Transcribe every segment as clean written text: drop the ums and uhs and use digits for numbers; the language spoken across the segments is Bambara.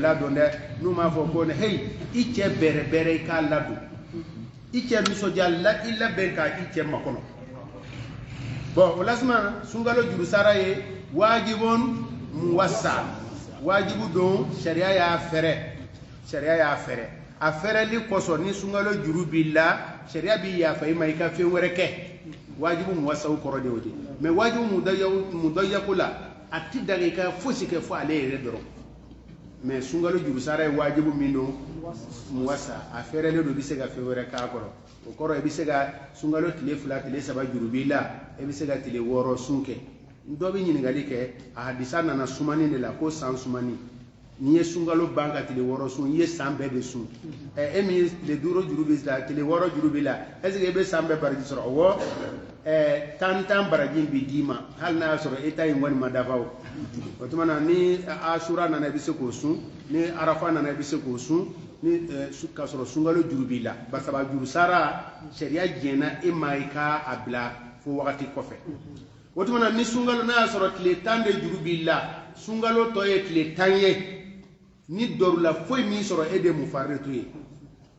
la donde nu ma fo ko ne hey icce bere bere ka ladu icce mi so jalla illa ben ka icce makono bon olasma sungalo juru sara ye wajibun muwassa wajibu don sharia ya fere a fere li koso ni sungalo juru billa sharia bi ya fay may ka fe wereke wajibu muwassa ko rode wodi mais wajibu mudayyakula atti daga fosi ke fo ale redoro mais sungalo juru sara wajibu mino muwassa a fere le do bi se ga fe wereke akoro o koro e bi se ga sungalo tile fula tile saba juru billa e bi se ga tile woro sunke ndo bi nyingali ke a hadisa nana sumani ne la ko san sumani ni ye sungalo banka tile woro sun ye san bebe sun mi le duro juru bi la tile woro juru bi la est ce que be san be barji soro wo tan barajin bi dima hal na soro eta yi woni madafaw o tumana ni ashura nana bi se ko sun ni arafa nana bi se ko sun ni ka soro sungalo juru bi la basaba juru sara sharia jena e maika abla fo wakati kofe wotumana ni sungalo na soro tile tande juru bi la sungalo to ye tile tanye ni dorula foy mi soro ede mufarritu ye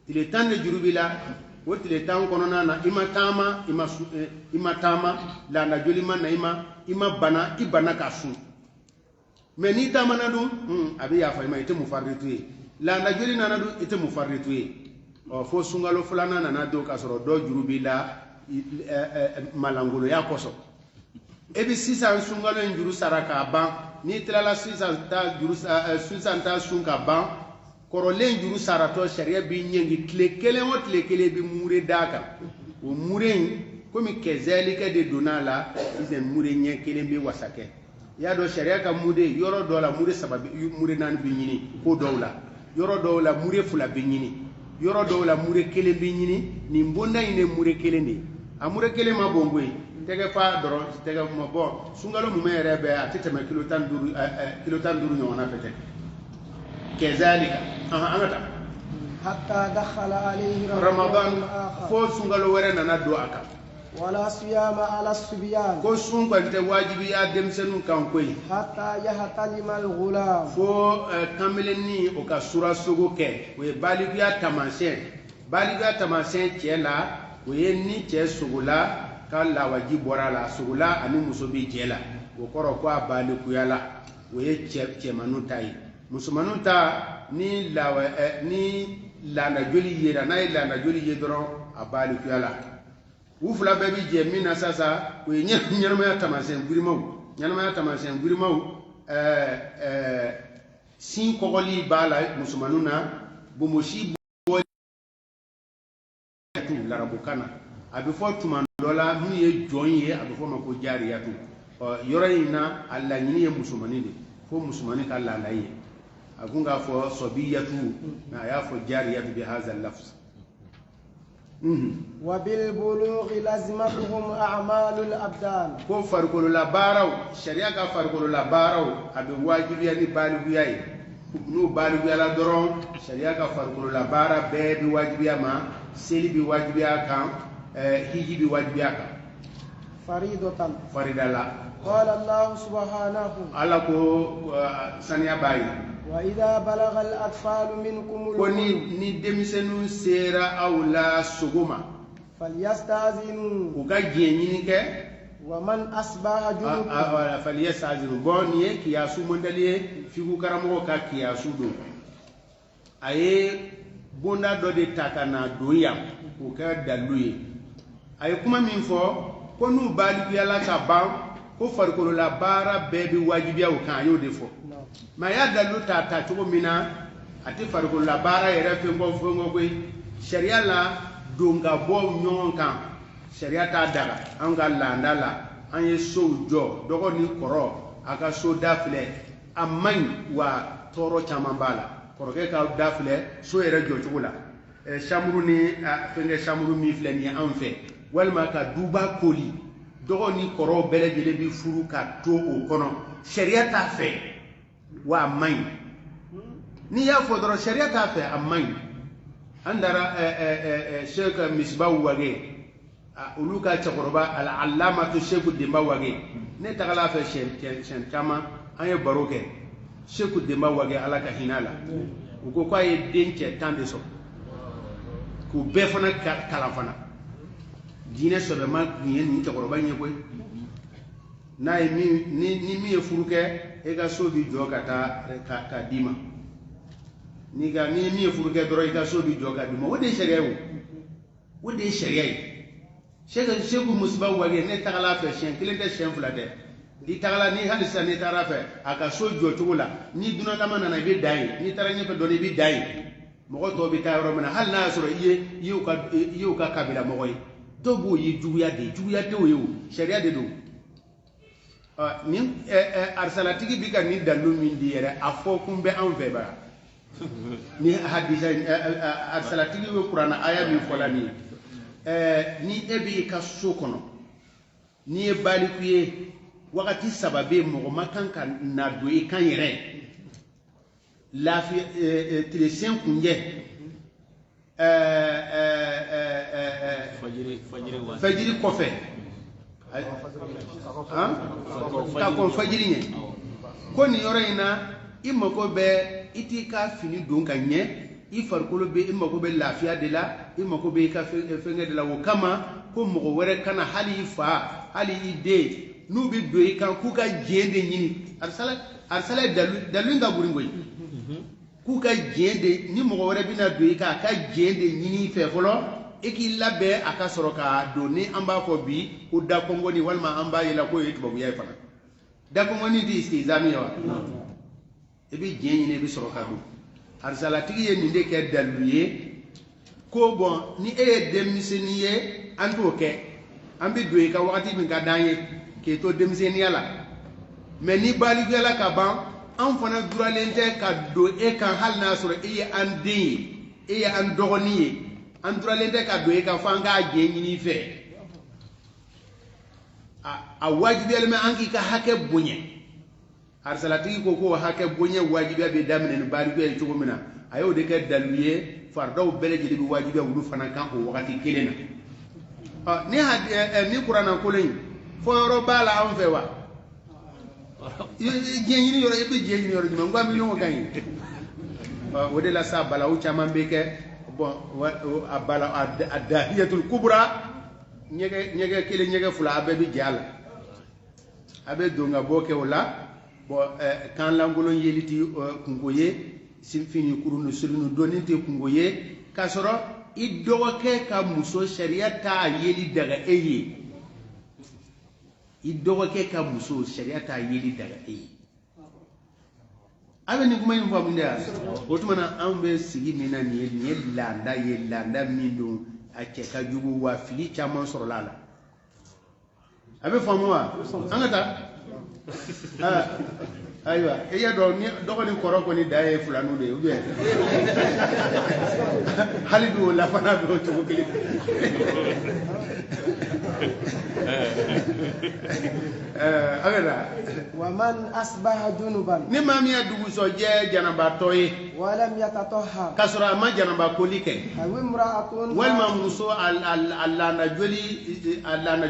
tile tande juru bi la wo tile tan konona na imatama la na jolima na ima bana ibana ka sun mais ni tamana dum abi ya fa ima ite mufarritu ye la na joli na du ite mufarritu ye o fo sungalo fulana na do ka soro do juru bi la malangolo ya koso ebi sisan sungalo njuru saraka ban ni tilala sisan ta juru sisan ta sunka ban korolen juru sarato sharia bi nyengi tile kelen o tile kelen bi mure daka o mure komi kezalika de donala izen mure nyen kelen bi wasake ya do sharia ka mude yoro dola mure sababi mure nan bi nyini ko dowla yoro dowla mure fula bi nyini yoro dowla mure kelen bi nyini ni mbonda ine mure kelen ni amure kelen ma bongoy tege fa doro tege mo bo sungalo mu mere be atitema kilo tan duru nyona fete kezalika anata hatta dakhala alayhi ramadan fo sungalo were nana do aka wala siyama ala subyan ko sungante wajibi ya demsenu kan koy hatta yahtalima al ghulam fo kamileni o ka sura sogo ke we baligu ya tamasen tiela we ni tie sugula kala waji borala sugula ani musobi jela wo koro ko abali kuyala we che manutai musumanuta ni lawa ni lana joli yera na lana joli yedro abali kuyala ufula bebi je mina sasa we nyarma ya tamasen gurimaw sin kogoli bala musumanuna bumoshi boli tu larabukana abi fo tuma dola mu ye jonye abi fo mako jariyatu yorayina alla nyini ye musumani de fo musumani ka la laye agunga fo sobiyatu na ya fo jariyatu bi hadha al-lafz wa bil bulughi lazimatuhum a'malul abdan ko farqulu la baraw sharia ka farqulu la baraw abi wajibi yani baligu yayi no baligu ala doron sharia ka farqulu la bara be bi wajibi ma seli bi wajibi kan hiji bi wajibi aka faridatan faridala qala allah subhanahu ala ko saniya bayi wa idha balagha al atfal minkum ko ni demisenu sera awla suguma falyastazinu ko ga jenyini ke wa man asbaha junub falyastazinu boni e kiyasu mondaliye figu karamo ka kiyasu do aye bonda do de takana doyam ko ka daluye ay kuma min fo ko nu baligu yalla ka ban ko farkolo la bara bebi wajibiya o kan yo defo ma ya dalu ta to mina ati farkolo la bara yere fe ngo ko sharia la donga bo nyon kan sharia ta daga an ga landala an ye so jo dogo ni koro aka so dafle amman wa toro chamambala koroke ka dafle so yere jo chugula shamru ni fenge shamru mi fleni an fe walma ka duba koli dogo ni koro bele jele bi furu ka to o kono sharia ta fe wa mai ni ya fodoro sharia ta fe amai andara sheikh misbahu wage uluka chakoroba al allamatu sheikh dimba wage ne tagala fe shen tama an ye baroke Sheku Demba wage ala ka hinala u ko ay den cɛ 10 de sɔrɔ k'u bɛɛ fana kalan fana diinɛ sɔbɛma tun ye nin cɛkɔrɔba ɲɛ koyi n'a ye ni min ye furu kɛ e ka so bi jɔ ka taa ka d'i ma ni min ye furu kɛ dɔrɔn i ka so bi jɔ ka d'i ma o de ye sariya ye o de ye sariya ye Sheku Musiba wage ne tagala fɛ siɲɛ 1 tɛ siɲɛ 2 tɛ i tagala ni hali sisan n'i taara fɛ a ka so jɔ cogo la ni dunanlama nana i bɛ da ye n'i taara ɲɛfɛ dɔɔnin i bɛ da ye mɔgɔ tɔw bɛ taa yɔrɔ min na hali n'a y'a sɔrɔ i y'u ka kabila mɔgɔ ye dɔw b'o ye juguya de ye juguya tɛ o ye o sariya de don ni arisalatigi bɛ ka nin dalilu min di yɛrɛ a fɔ kun bɛ anw fɛ bara ni hadisa arisalatigi bɛ kuranna aya min fɔla nin ye ni e b'i ka so kɔnɔ n'i ye baliku ye wakati 3 bɛ mɔgɔ ma kan ka na don i kan yɛrɛ lafiya tilesenɲɛ kunjɛ fajiri kɔfɛ ka kɔn fajiri ɲɛ ko nin yɔrɔ in na i mako bɛ i t'i ka fini don ka ɲɛ i farikolo bɛ i mako bɛ lafiya de la i mako bɛ i ka fɛngɛ de la o kama ko mɔgɔ wɛrɛ kana hali i fa hali i den n'u bɛ don i kan k'u ka diɲɛ de ɲini arisala ye dalu ka burin koyi k'u ka diɲɛ de ni mɔgɔ wɛrɛ bɛna don i kan a ka diɲɛ de ɲini fɛ fɔlɔ e k'i labɛn a ka sɔrɔ k'a don ni an b'a fɔ bi ko dakɔngɔni walima an b'a yela k'o ye tubabuya ye fana dakɔngɔni di istizami ye wa i bɛ diɲɛ ɲini i bɛ sɔrɔ ka don arisalatigi ye nin de kɛ dalu ye ko bɔn ni e ye denmisɛnnin ye an t'o kɛ an bɛ don i ka wagati min ka d'an ye k'e to denmisɛnniya la mɛ ni balikuyala ka ban an fana duralen tɛ ka don e kan hali n'a sɔrɔ e ye an den ye e ye an dɔgɔnin ye an duralen tɛ ka don e kan fo an k'a jɛ ɲini fɛ a wajibiyalen bɛ an k'i ka hakɛ bonya arisalatigi ko k'o hakɛ bonya wajibiya bɛ daminɛ ni balikuya ye cogo min na a y'o de kɛ dalu ye faridaw bɛɛ lajɛlen bɛ wajibiya olu fana kan o wagati kelen na ni kurannakolon in fɔ yɔrɔ b'a la an fɛ wa diɲɛ ɲini yɔrɔ i bɛ diɲɛ ɲini yɔrɔ jumɛn n ko an bɛ ɲɔgɔn kan ye o de la sa balawu caman bɛ kɛ bɔn a bala a dahiyatul kubra ɲɛgɛ kelen ɲɛgɛ fila a bɛɛ bɛ jɛ a la a bɛ don ka bɔ kɛ o la bɔn kan lankolon yeli tɛ kungo ye fini kuru ni sirinu dɔnni tɛ kungo ye k'a sɔrɔ i dɔgɔkɛ ka muso sariya t'a yeli daga e ye i dɔgɔkɛ ka muso sariya t'a yeli daga e ye a bɛ nin kuma in faamu de yan o tuma na anw bɛ sigi min na nin ye laada ye laada min don a cɛ ka jugu wa fili caman sɔrɔla a la a bɛ faamu wa an ka taa ayiwa e y'a dɔn ni dɔgɔnin kɔrɔ kɔni da ye filaniw de ye ou bien hali bi o la fana bɛ o cogo kelen a bɛ na ومن أصبح جنبا ni maa min ye dugusɔjɛ janabaatɔ ye ولم يتطهر k'a sɔrɔ a ma janabakoli kɛ أو امرأة walima muso a laana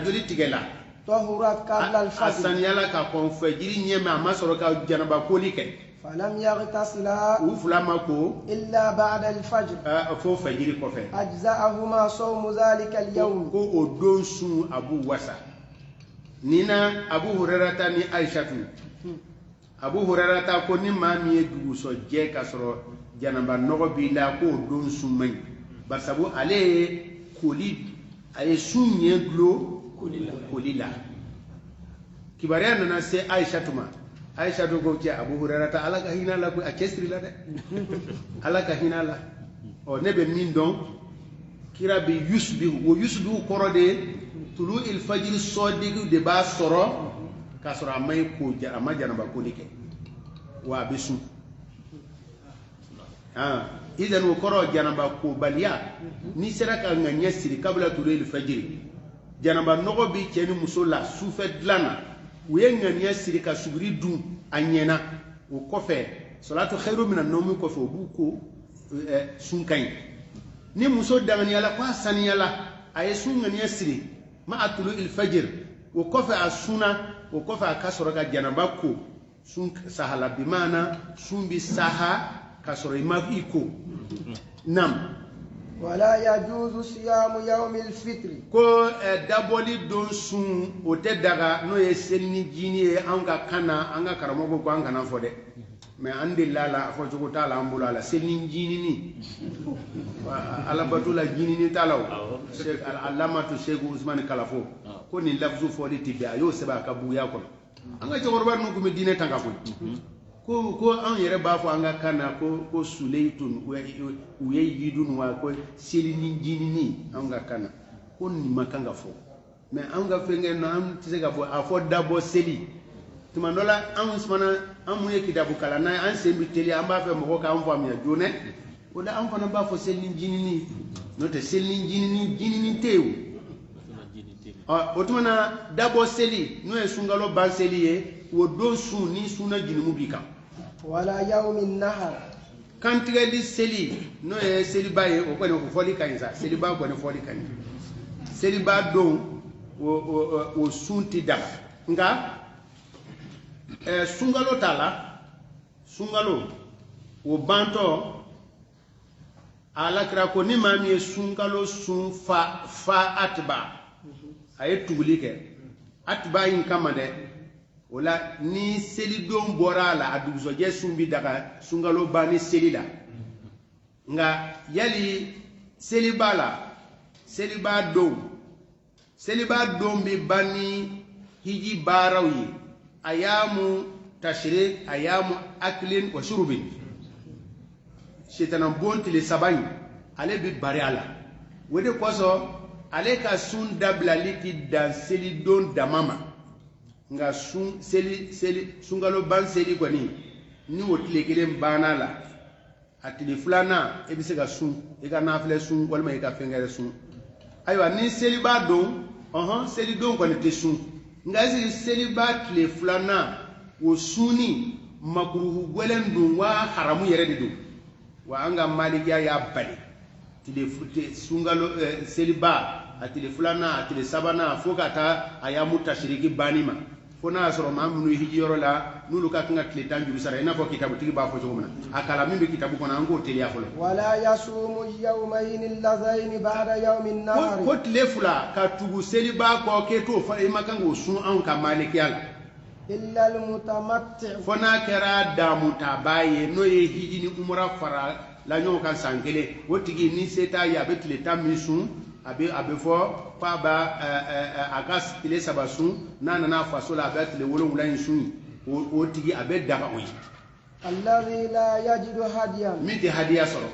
joli tigɛ la طهرت قبل a الفجر saniyala ka kɔn fajiri ɲɛ ma a ma sɔrɔ ka janabakoli kɛ فلم يغتسلا u fila ma ko إلا بعد الفجر fo fajiri kɔfɛ أجزأهما صوم ذلك اليوم ko o don sun a b'u wasa ni na Abu Hurairata ni Aishatu Abu Hurairata ko ni maa min ye dugusɔjɛ ka sɔrɔ janaba nɔgɔ b'i la ko o don sun man ɲi barisabu ale ye koli a ye sun ɲɛ dulo koli la kibaruya nana se Aishatu ma Aishatu ko cɛ Abu Hurairata ala ka hinɛ la ko a cɛ siri la dɛ ala ka hinɛ la ɔ ne bɛ min dɔn kira bɛ yusbihu o yusbihu kɔrɔ de ye tulu ilfajiri sɔdigiw de b'a sɔrɔ k'a sɔrɔ a ma janabakoli kɛ wa a bɛ sun idan o kɔrɔ janabakobaliya n'i sera ka ŋaniya siri kabila tulu ilfajiri janaba nɔgɔ bɛ cɛ ni muso la sufɛ dilan na u ye ŋaniya siri ka suguri dun a ɲɛna o kɔfɛ salatu khairu mina nawmi kɔfɛ o b'u ko sun ka ɲi ni muso danganiyala ko a saniyala a ye sun ŋaniya siri ma a tulu ilfajir o kɔfɛ a sunna o kɔfɛ a ka sɔrɔ ka janaba ko sun sahala bimana sun bi saha kasoro iko nam ولا يجوز صيام يوم الفطر ko daboli don sun o te daga no ye selni jini e anga kana anga karamogo ko anga na fode mais andilala fo jogo tala ambula la selni jini ni ala batula jini ni talaw sheikh al-allamatu sheikh usman kalafo ko ni lafzu fodi tibia yo seba ka buya ko anga jogorba no ko medine tanga ko an yere ba fo anga kana ko sulaytun u yidun wa ko selini jinini anga kana ko ni makanga fo mais anga fenge no am tisega bo afo dabo seli tumandola an usmana an mu kitabu kala na an sembi teli an ba fe mo ko am fam ya jone o da an fana ba fo selini jinini no te selini jinini tewu o tumana dabo seli no e sungalo ban seli e wo don su ni suna jinimu bika wala yawmin nahar kantigeli seli no e seli baye o ko ne ko foli kanza seli ba ko ne foli kanza seli ba don o sunti daga nga sungalo tala sungalo o banto ala kra ko ni mami sungalo sun fa atba ay tugulike atba yin kamade wala ni seli don bora la aduzo je sumbi daga sungalo bani seli la nga yali seli bala seli ba don bi bani hiji barawi ayamu tashrik ayamu aklin wa shurubin shetanan bonti le sabani ale bi bari ala wede kwaso ale ka sun dabla liki dan seli don damama nga sun seli sungalo ban seli kwani ni wotile kelen bana la atile fulana e bi se ga sun e ga nafile sun walma e ga fengere sun aywa ni seli ba don seli don kwani te sun nga seli ba tile fulana wo suni makruhu gwelen dun wa haramu yere de do wa anga malikiya ya bali tile fute sungalo seli ba atile fulana atile sabana fokata ayamu tashriki banima fona soro mamnu hijiyoro la nulu ka kinga tile tanjuru sara ina fo kitabu tigi ba fo jogumna akala mimbe kitabu kona ngo tele afolo wala yasumu yawmayn allazayn ba'da yawmin nahar ko tile fula ka tugu seli ba ko ke to fa e makango sun an ka maliki yala illa almutamatti fona kera da mutabaye no ye hijini umra fara la nyo kan sankele wotigi ni seta ya betile tamisun abe fo pa ba akas tile sabasun nana na fasola abe tile wolonwula insun o tigi abe daga oyi alladhi la yajidu hadiyan miti hadiya soro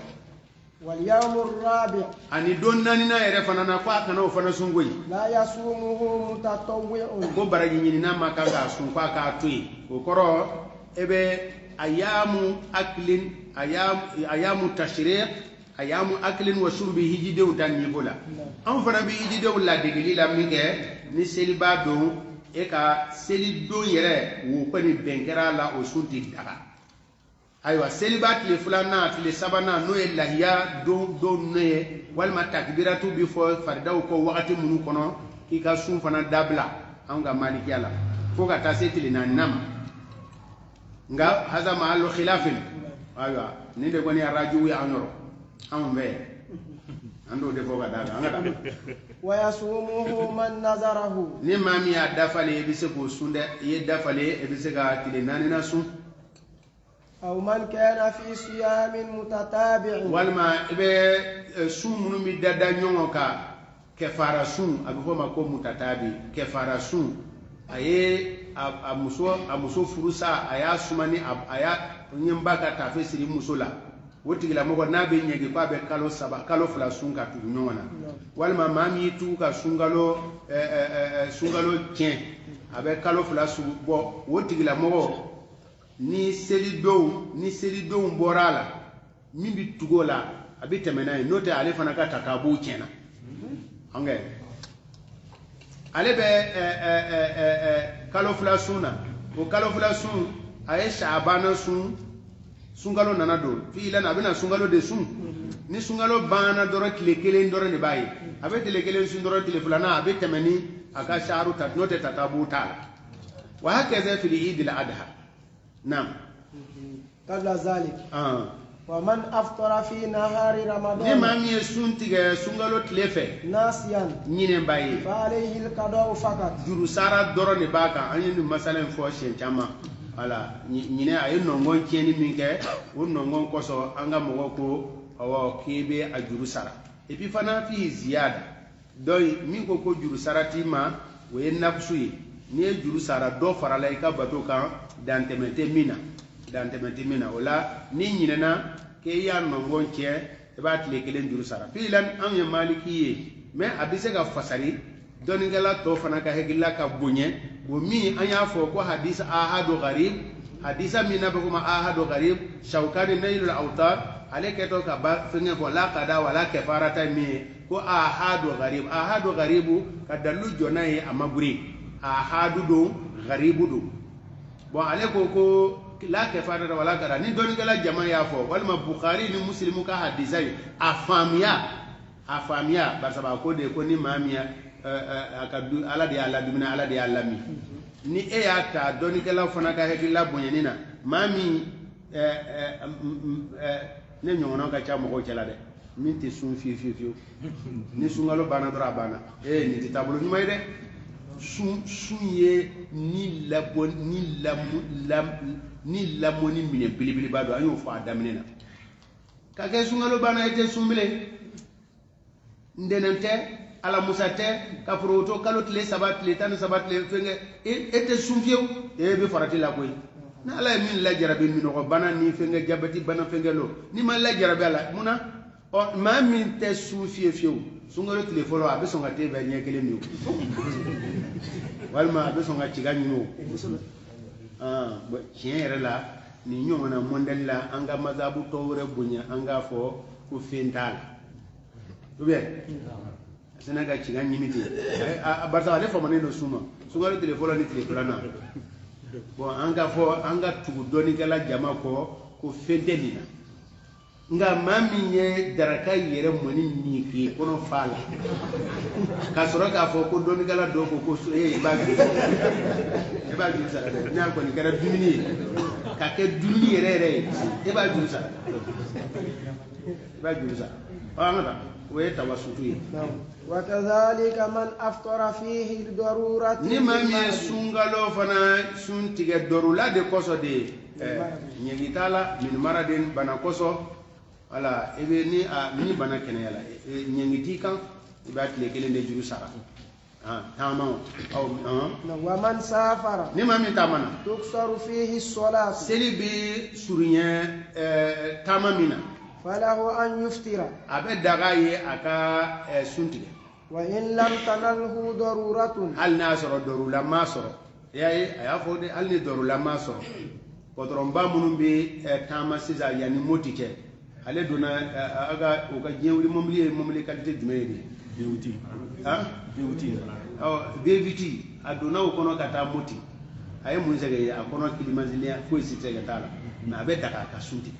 wal yawm ar-rabi' ani don nani na yere fana na kwa kana o fana sun goyi la yasumuhu mutatawwi'un ko baraji nyini na makanga sun kwa ka tuyi o koro ebe ayamu aklin ayamu tashriq ayamu aklin wa shurbi hijidew dan nibola an fana bi hijidew la degeli la minge ni seliba don e ka seli don yere wo ko ni bengera la o sunti daga aywa seliba tile fulana tile sabana no e lahiya don ne walma takbiratu bi fo fardaw ko wakati munu kono ki ka sun fana dabla an ga maliki ala fo ka ta setile nan nam nga haza mahallu khilafin aywa ni de goni araju ya anoro ambe ando de foga daga angata wa yasumuhu man nazarahu ni mami ya dafale bise ko sunde ye dafale e bise ga tile nani na sun aw man kana fi siyamin mutatabi'in walma be sun munu mi dada nyongo ka kefara sun abi fo ma ko mutatabi kefara sun aye amuso furusa aya sumani aya nyembaka tafe siri musola woti la mogo na be nyege kwa be kalo fula sunga tu nyona walma mami tu ka sungalo tien abe kalo fula su bo woti la mogo ni seli do borala mimbi tugola abi temena note ale fana ka takabu tiena ange ale be kalo fula suna o kalo fula sun aye shabana sun sungalo nana do fi ila na bina sungalo de sun ni sungalo bana doro tile kelen doro ne bayi abe tile kelen sun doro tile fulana abe temeni aka sharu tat note tatabu tal wa hakaza fi eid al adha نعم قبل ذلك ومن أفطر في نهار رمضان نما مي سنتيغا سونغالو تليفه ناسيا نينم باي فعليه القضاء فقط juru sara doroni baka anyi masalen fo shen chama ala nyine ay nongon keni minke won nongon koso anga mogo ko awo kebe a juru sara et puis fana fi ziyada doy min ko juru sara tima we nafsuyi ni juru sara do farala ka bato kan dantemete mina wala ni nyinena ke ya nongon ke e ba tle kelen juru sara filan am ya maliki mais abise ga fasari doningala to fana ka hegilla ka bunye wo mi anya fo ko hadith ahadu gharib hadisa mina ba kuma ahadu gharib shaukani nailul autar aleke to ka ba fenge ko la qada wala kafarata mi ko ahadu gharibu kadalu jonaye amaguri ahadu do gharibu do bon aleko ko la kafarata wala qada ni doningala jama ya fo walma bukhari ni muslimu ka hadisa afamia basaba ko de ko ni mamia akadu ala de ala dumina ala de ala mi ni e ya ta doni kala fana ka hekila bonyenina mami ne nyongona ka cha mo ko chala de min ti sun fi ni sungalo bana dora bana ni ti tabulu nyumay de sun ye ni labon ni lamoni mine bilibili bado anyo fo adaminena ka ke sungalo bana ete sumbile ndenente ala musate ka proto kalot le sabat le tan sabat le fenge ete sumfiew e be farati la koy na ala min la jarabe min ko bana ni fenge jabati bana fenge lo ni man la jarabe ala muna o ma min te sumfiew sungalo telefolo abe songa te be nyekele mi walma abe songa ciga nyino chien la ni nyoma mondella anga mazabu towre bunya anga fo ku fentala bien senaga ciga nyimiti barta ale fo maneno suma sungalo telefolo ni telefolo na bon anga tugu doni kala jama ko fentelina nga maminye daraka yere moni niki kono fala kasoro ka fo ko doni kala do ko ba ju sa na ko ni kara dumini ka ke dumini yere ba ju sa anga ويتوسطي وكذلك من أفطر فيه الضرورة نما مي سونغالو فنا سونتيغ ضرولا دي كوسو دي نيغيتالا من مرادين بنا كوسو ولا ايبي ني بنا كنيالا نيغيتي كان بات ليكلين دي جورو سارا تامو او ومن سافر نما مي تامنا تكسر فيه الصلاة سيلي بي سوريا تامامينا فله أن يفطر أبد دعاء أكا سنتي وإن لم تنله ضرورة هل ناصر ضرورة ما صر يا فود هل ضرورة ما صر قدرن بامون بي تاما سيزا يعني موتيكه هل دونا أغا أوكا جيولي مملي كالتي جميلي بيوتي بيوتي أو بيوتي أدونا وكونو كتا موتي أي منزغي أكونو كلمازيليا كويسي تيغتالا ما أبد دعاء كسنتي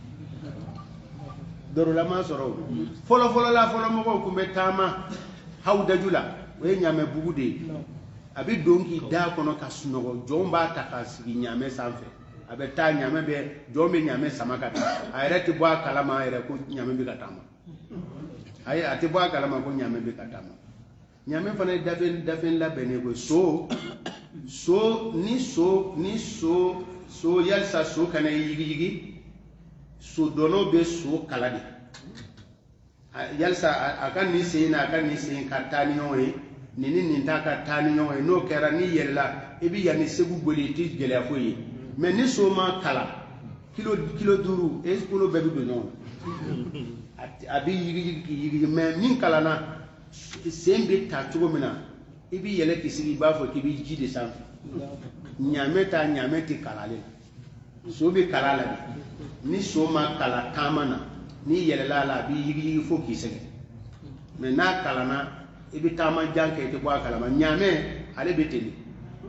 dorula ma soro folo la folo mo ko kumbe tama hawda jula we nyame bugude abi donki da kono kasuno jomba takasigi nyame sanfe abe ta nyame be jombe nyame samakata ayreti bo kalama ayre ko nyame bi katama ay ati bo kalama ko nyame bi katama nyame fana dafen la bene ko so yalsa so kana yigi so dono be so kalade yalsa akan ni sein ka tani yoy ni ta ka tani yoy no kera ni yella ebi yani segu boliti gele afoyi mais ni so ma kala kilo duru es kulo bebi do non abi yigi mais min kala na sembe ta tugo mina ebi yele kisiri bafo kibi jide sam nyame ti kalale so be kalala ni so ma kala tamana ni yelela la bi yigi fo ki sege mais na kala na ibi tama janke te bo kala ma nyame ale beteli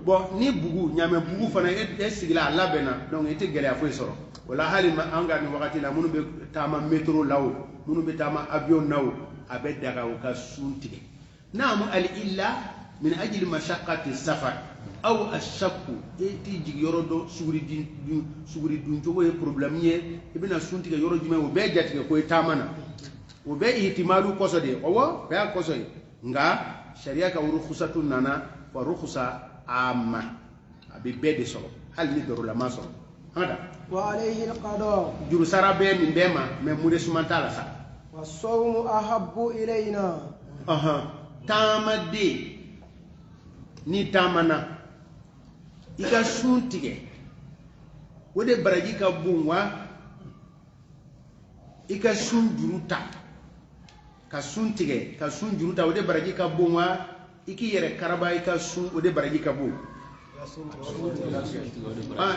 bon ni bugu nyame bugu fana e sigila la bena donc ite gele afo soro wala hali ma anga ni wakati la munu be tama metro law munu be tama avion naw abe daga ka sunti naam al illa min ajli mashaqqati safar aw ashakku eti jig yoro do suguri dun jogo e problem ye ibina sunti ke yoro jume o be jati ko tamana o be ihtimalu koso de owo be koso nga sharia ka rukhsatu nana fa rukhsa amma abi be de solo hal ni doro la maso hada wa alayhi alqada juru sarabe min bema me mude sumantala sa was-sawmu ahabbu ilayna tamade ni tamana ika sun tige wode baraji ka bunwa ika sun juruta ka sun tige ka sun juruta wode baraji ka bunwa iki yere karaba ika sun wode baraji ka bu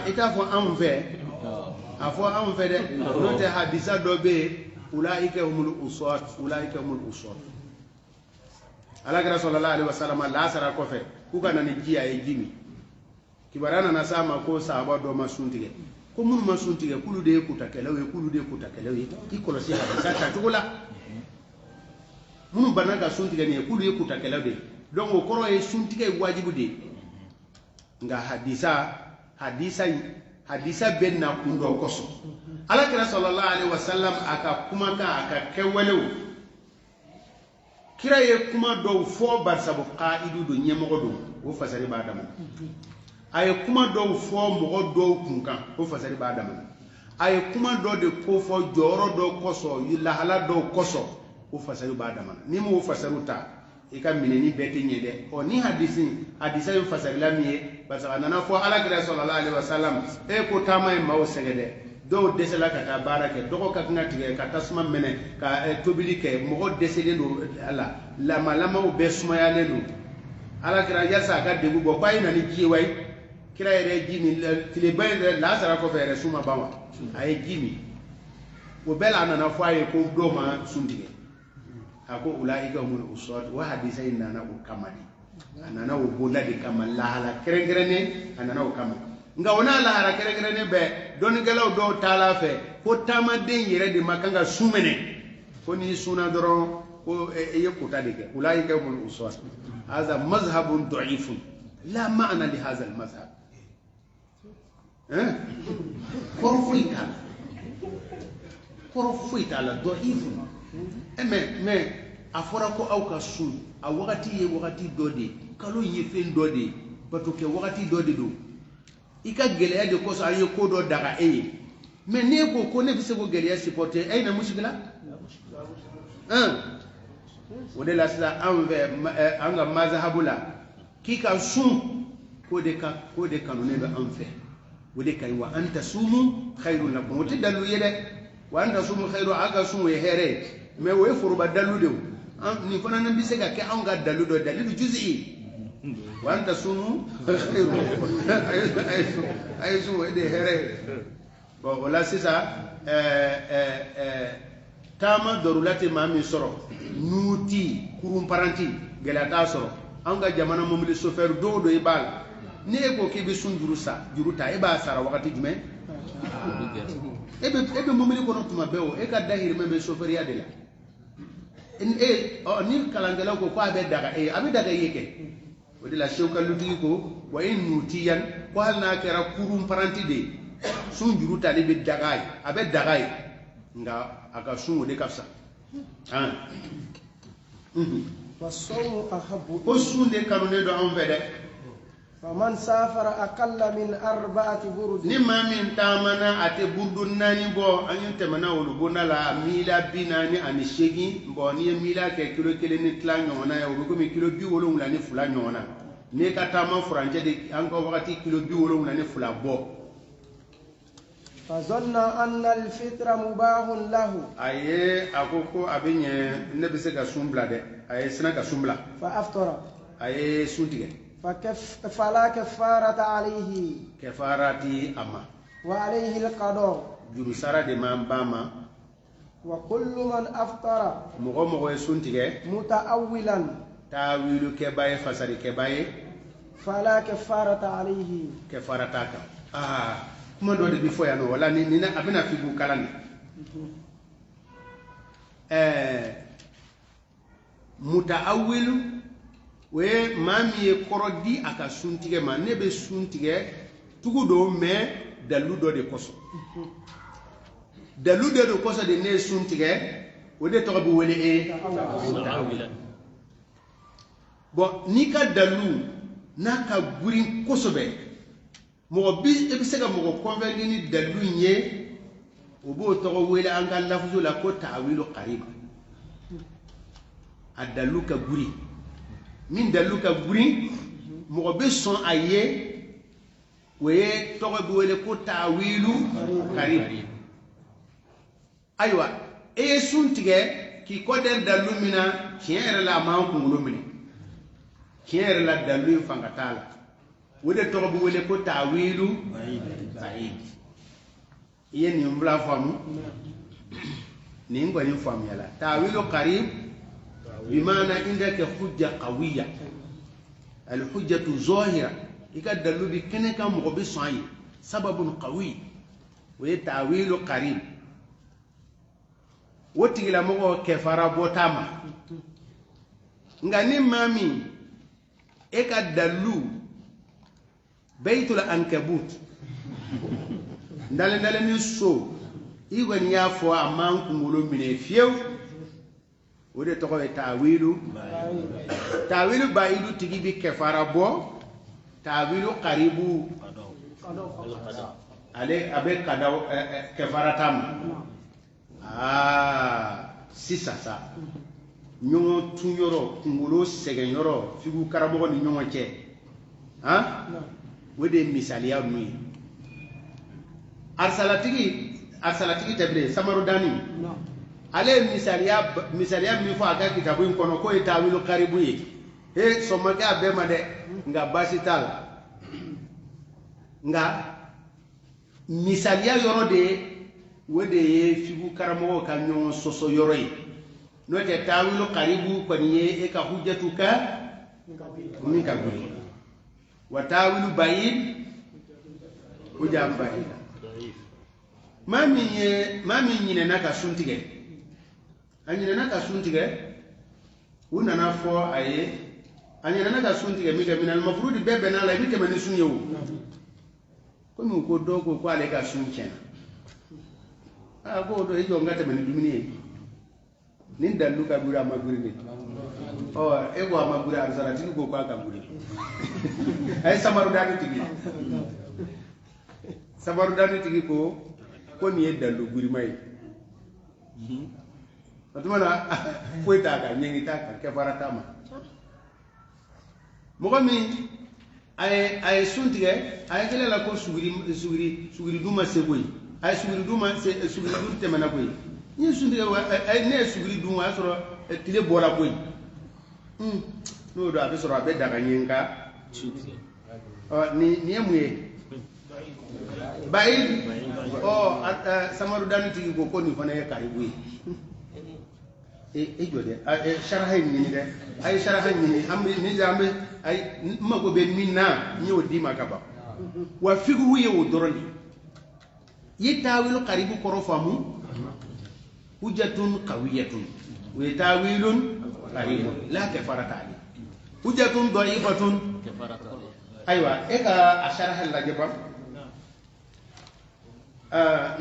ita fo anve afo anve de note hadisa dobe ulaika humul usat ala gara sallallahu alaihi wasallam la sara ko fe ku kana ni jiya e jimi kibarana na sama ko sahaba do masuntige ko mun masuntige kulu de ku takelewe ikolosi hadisa ta tugula mun banaga suntige ni kulu de ku takelewe donc o koro e suntige wajibu de nga hadisa benna kundo koso ala gara sallallahu alaihi wasallam aka kuma ka aka kewelew kira ye kuma do fo bar sabu qaidu do nyemogo do wo fasari ba dama ay kuma do fo mogo do kunkan wo fasari ba dama ay kuma do de ko fo joro do koso yilla hala do koso wo fasari ba dama ni mo fasaru ta e ka mineni beti nyede o ni hadisa yo fasari la miye basa nana fo ala kira sallallahu alaihi wasallam e ko tama e mawo segede do desela ka ta barake do ko ka ngati ka tasma mene ka tobili ke mo desele do ala lama o besuma ya lelu ala kira yasa ka debu bo bay na ni jiway kira ere jimi tile bay la sara ko fere suma bawa ay jimi o bela nana fo ay ko do ma sundige ako ulaika humul usat wa hadisa inna o kamadi anana o bolade kamalla hala kerengerene anana o kamadi nga wona la hara kerengerene be don gelaw do tala fe ko tamaden yere de makanga sumene ko ni suna doro ko yekuta de ke ulaika humul usat hadha mazhabun da'if la ma'na li hadha al mazhab korfuita la da'if mais afora ko aw ka sun a wakati dode kalo yefen dode bato ke wakati dode do ika geleya de ko so aye ko do daga mais ne ko ne bise ko geleya supporter ay na mushkila wode la sala anga mazhabula kika sun ko de kanone be anfe wode kay wa anta sumu khairun lakum wote dalu yede wa anta sumu khairu aga sumu ye here mais wo furu ba dalu de ni fana nan bi se ga ke anga dalu do dalilu juz'i wa anta sumu khairu ay sumu de here bon wala sisa tama dorulati mami soro nuti kurum paranti gelata soro anga jamana momli chauffeur do ibal ne ko ke be sun juruta e ba sara wakati jume ebe momli ko no tuma bewo e ka dahir membe chauffeur ya de la ni kalangela ko abe daga abe daga yeke wadi la shewka luti ko wa in nutiyan ko halna kera kurum paranti de sun juruta de be dagay abe dagay nga aka sun de kafsa was-sawmu ahabbu ko sun de kanone do am fede faman safara aqalla min 4 burud ni mamin tamana ate burdun nani bo anyin temana wolu bonala mila binani ani shegi bo ni mila ke kilo kele ni tlanyo na ya ko mi kilo bi wolu ngani fula nyona ne ka tama franje de anko wakati kilo bi wolu ngani fula bo fazanna anna al-fitra mubahun lahu aye akoko abenye ne bise ka sumbla de aye sina ka sumbla fa aftara aye suntige فلا كفارة عليه كفارتي أما وعليه القضاء جرسارة دمان باما وكل من أفطر مغو يسونتي متأولا تاويل كباي فسري كباي فلا كفارة عليه كفارتك كما دو دي بيفو يانو ولا ني ابنا فيغو كالان متأول we mami e korodi aka suntige ma ne be suntige tugu do me dalu do de koso dalu de koso de ne suntige o de to bu wele e bon ni ka dalu na ka gurin koso be mo bi e bi sega mo convaincre ni dalu nye o bo to wele an ga lafzu la ko ta'wilu qarib adalu ka guri min dalu ka guri mo be son aye we to be wele ko ta'wilu qarib aywa e suntige ki ko den dalu mina tiere la ma ko ngulo mini tiere la dalu fangatala wode to be wele ko ta'wilu qarib yeni mbla famu ni ngoni famu yala ta'wilu qarib بمعنى عندك حجة قوية الحجة ظاهرة يقدر بكنك مغبي صحيح سبب قوي ويتعويل قريب وتيلا مغو كفارا بوتاما ngani mami ekadalu baitul ankabut ndale ni so igoni ya fo aman kumulo mine fiew wode to ko ta'wilu baidu tigi bi kafara bo ta'wilu qaribu ale abe kadaw kafara tam sisa sa nyongo tunyoro kungulo segen yoro figu karamo ni nyongo che wode misaliya nui arsalatigi tabre samarudani ale misaliya mi fo aga kitabu in kono ko ta'wilu qaribu ye he so maga be ma de nga basital nga misaliya yoro de wode figu karamo ka nyon soso yoro yi no te ta'wilu qaribu ko ni e ka hujjatuka min ka guri wa ta'wilu ba'id hujjam ba'id mami nyine naka suntige anyina naka suntige una na fo aye anyina naka suntige mi ga minal mafrudi bebe na la bike mani sunyewu ko mi ko dogo ko ale ka sunchen go do e jo ngata mani dumini nin dalu ka gura maguri ni e go maguri arsala tin ko ka guri ay samaru dani tigi ko ni e dalu guri mai Atumana fueta ka nyengi taka ke faratama mogami ay suntige ay kele la ko sugiri duma segoi ay sugiri duma sugiri dum temana koy ni sundige ay ne sugiri duma soro tile bora koy no do abe soro abe daga nyenga ni emuye baid samaru dani tigi ko ni fana ya karibu jode sharahay ni de ay sharahay ni amri ni jambe ay mago be minna nyo di makaba wa figu ye wo doroni yitawilu qaribu korofamu hujjatun qawiyatun wa tawilun qaribun la kafarata ali hujjatun da'ifatun kafarata aywa eka asharaha la jaba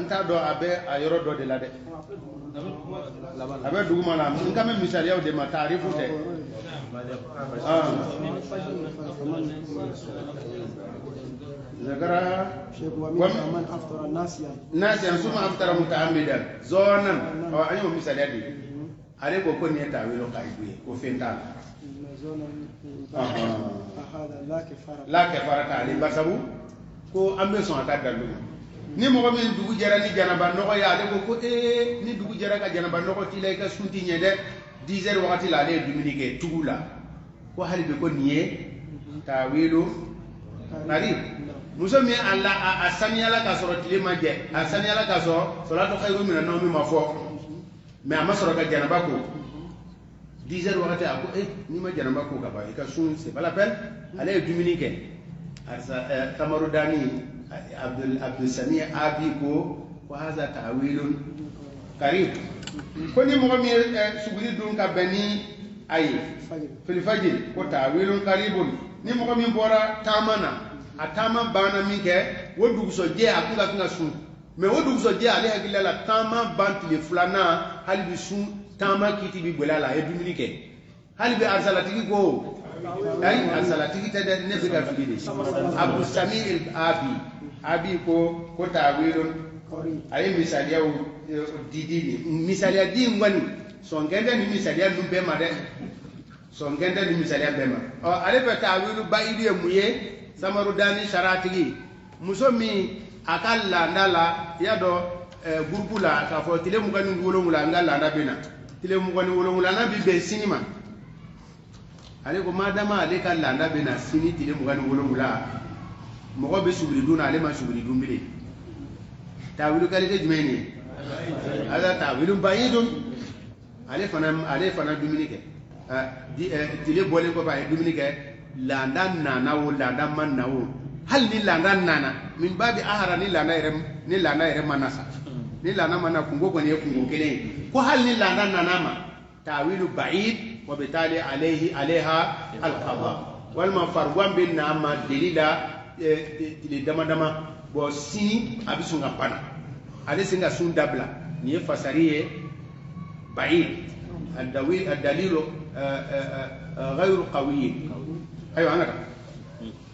nta do abe ayoro do de la de abe duguma la nka me misaliya de ma taarifu te zakara man aftara nasiyan suma aftara mutaammidan zonan aw anyo misaliya de ale ko ni taawilo qaibu ko fenta la kafara ta ali basabu ko ambe son ta dalu ni mo min dugu jara ni janaba no ya de ko ni dugu jara ka janaba no ko tilay ka sunti nyede 10 heures wakati la le dominique tugula ko halibe ko niye tawilu qarib musomi alla asaniala ka soro tilema je asaniala ka so salatu khairu min an-nawmi mafo mais amasoro ka janaba ko 10 heures wakati ako ni ma janaba ko ka ba ka sun c'est pas la peine aller dominique arsa tamarudani Abdul Sami Abiko wa hadha ta'wilun qarib koni mo mi suguri dun ka bani ay fil fajr ko ta'wilun qaribun ni mo ko min bora tamana atama bana min ke wodu so je akunga kunga sun me wodu so je ale hakilla la tama banti le fulana hali bi sun tama kiti bi bolala e dumini ke hali bi arsalatiki ko ay arsalatiki tada ne bi ga fili abu samir abi ko ta'wilun ay misaliya didi misaliya di ngani so ngende ni misaliya lumbe ma de so ngende ni misaliya be ma o ale be ta'wilu baidi e muye samaru dani sharatigi muso mi akalla ndala yado groupe la ka fo tile mu kanu wolo ngula ngala na bina tile mu kanu wolo ngula na bi be sinima ale ko madama ale ka landa bina sini tile mu kanu wolo ngula mo ko be subri duna ale ma subri dumbile ta'wilu kalite jumeni ala ta'wilu baidun ale fana dumuni kɛ tile bɔlen kɔfɛ a ye dumuni kɛ laada nana o laada ma na o hali ni laada nana min b'a bi ahara ni laada yɛrɛ ma na sa ni laada ma na kungo kɔni ye kungo kelen ye ko hali ni laada nana ma ta'wilu ba'id wa bitali alayha alqada walima farwan bɛ na ma deli la tile dama dama bon sini a bɛ sɔn ka bana ale sen ka sun dabila nin ye fasari ye بعيد الدليل غير قوي ايوه انا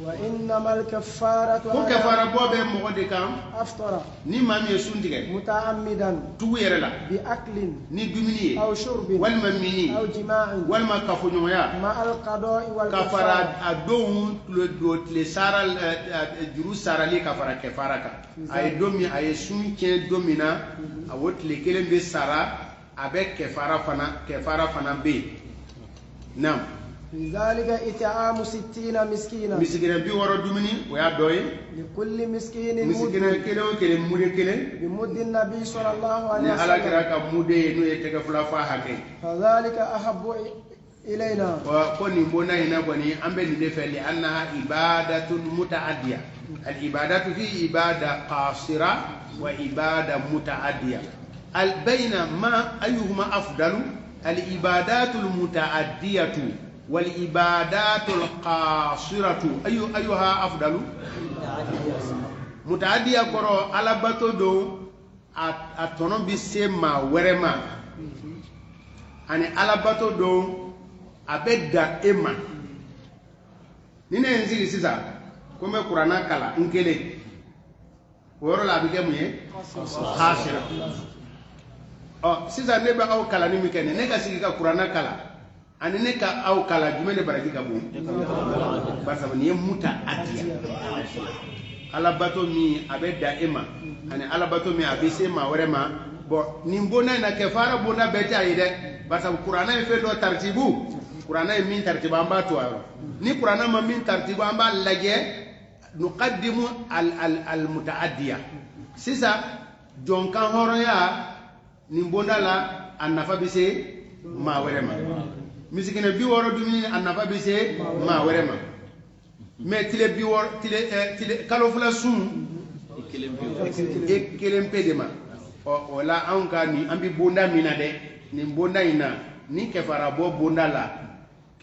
وانما الكفاره كفاره بوبه مودي كام افطر ني مامي سونديغي متعمدا تو يرلا باكل ني دوميني او شرب والممني او جماع والما كفونيا مع القضاء والكفاره كفاره ادون دوت لي سارال جرو سارالي كفاره اي دومي اي سونكي دومينا اوت لي كلم بي سارا avec kefara fana be nam لذلك إطعام 60 مسكينا مسكينا بي ورا دومني ويا دوي لكل مسكين مسكينا كيلو كيلو مودي كيلو بمد النبي صلى الله عليه وسلم على كراك مودي نو يتكفلا فاحكي فذلك أحب إلينا وكوني بونا هنا بني أمبي ندفع لأنها عبادة متعدية العبادة في عبادة قاصرة وعبادة متعدية بين ما أيهما أفضل العبادات المتعدية والعبادات القاصرة أيها أفضل متعدية كرو على باتو دو أتونو بسيما ورما أني على باتو دو أبدا إما نينا نزيل سيسا كما قرانا كلا نكلي ويرولا بكمية خاسرة sisan ne ba aw kala ni mi kene ne ka sigi ka qur'ana kala ani ne ka aw kala jume ne baraki ka bon barsa ni muta adiya ala bato mi abe da ema ani ala bato mi abe se ma wore ma bo ni mbona na ke fara bona be ta ide barsa qur'ana e fe do tartibu qur'ana e min tartiba amba to aro ni qur'ana ma min tartiba amba laje nuqaddimu al mutaaddiya sisa jonkan horoya nimbonda la annafa bise ma werema misikina bi woro dumini annafa bise ma werema me tile bi wor tile kalo fula sun ekelempe de ma o la anka ni ambi bonda mina de ni bonda ina ni kefara bo bonda la